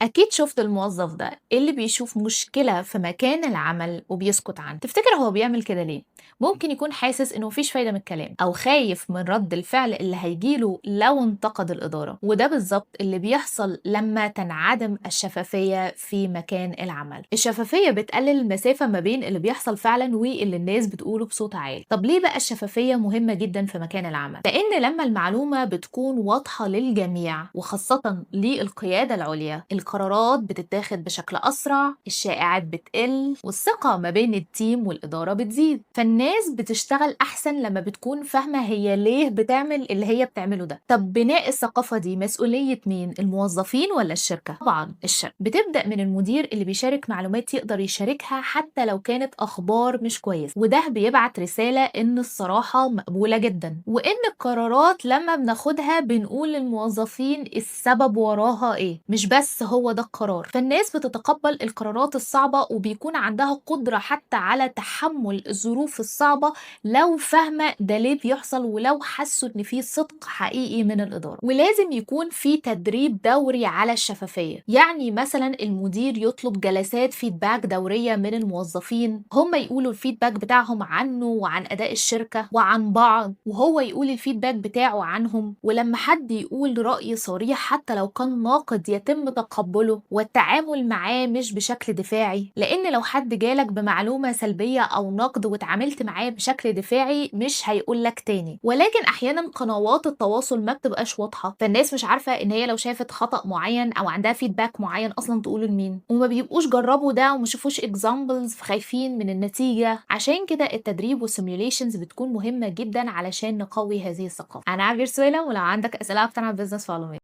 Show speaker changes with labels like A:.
A: أكيد شُفت الموظف ده، اللي بيشوف مشكلة في مكان العمل وبيسكت عنها، تفتكر هو بيعمل كده ليه؟ ممكن يكون حاسس إنه ما فيش فايدة من الكلام، أو خايف من رد الفعل اللي هييجي له لو انتقد الإدارة، وده بالضبط اللي بيحصل لمّا تنعدم الشفافية في مكان العمل. الشفافية بتقلل المسافة ما بين اللي بيحصل فعلًا واللي الناس بتقوله بصوت عالي. طب ليه بقى الشفافية مهمة جدًا في مكان العمل؟ لإن لمّا المعلومة بتكون واضحة للجميع وخاصةً للقيادة العُليا، القرارات بتتاخد بشكل أسرع، الشائعات بتقل، والثقة ما بين التيم والإدارة بتزيد، فالناس بتشتغل أحسن لما بتكون فاهمة هي ليه بتعمل اللي هي بتعمله ده. طب بناء الثقافة دي مسؤولية مين؟ الموظفين ولا الشركة؟ طبعا الشركة. بتبدأ من المدير اللي بيشارك معلومات يقدر يشاركها حتى لو كانت أخبار مش كويسة، وده بيبعت رسالة إن الصراحة مقبولة جدا، وإن القرارات لما بناخدها بنقول للموظفين السبب وراها إيه، مش بس هو ده القرار. فالناس بتتقبل القرارات الصعبة وبيكون عندها قدرة حتى على تحمل الظروف الصعبة لو فاهمة ده ليه بيحصل، ولو حسوا إن في صدق حقيقي من الإدارة. ولازم يكون في تدريب دوري على الشفافية، يعني مثلا المدير يطلب جلسات فيدباك دورية من الموظفين، هم يقولوا الفيدباك بتاعهم عنه وعن أداء الشركة وعن بعض، وهو يقول الفيدباك بتاعه عنهم. ولما حد يقول رأي صريح حتى لو كان ناقد يتم تقبله والتعامل معاه مش بشكل دفاعي، لأن لو حد جالك بمعلومة سلبية أو نقد واتعاملت معاه بشكل دفاعي مش هيقولك تاني. ولكن أحيانا قنوات التواصل ما بتبقاش واضحة، فالناس مش عارفة إن هي لو شافت خطأ معين أو عندها فيدباك معين أصلا تقوله لمين، وما بيبقوش جربوا ده وما شافوش اكزامبلز خايفين من النتيجة. عشان كده التدريب والسيميوليشنز بتكون مهمة جدا علشان نقوي هذه الثقافة. أنا عبير سويلم، ولو عندك أسئلة أكتر عن بزنس فولو مي.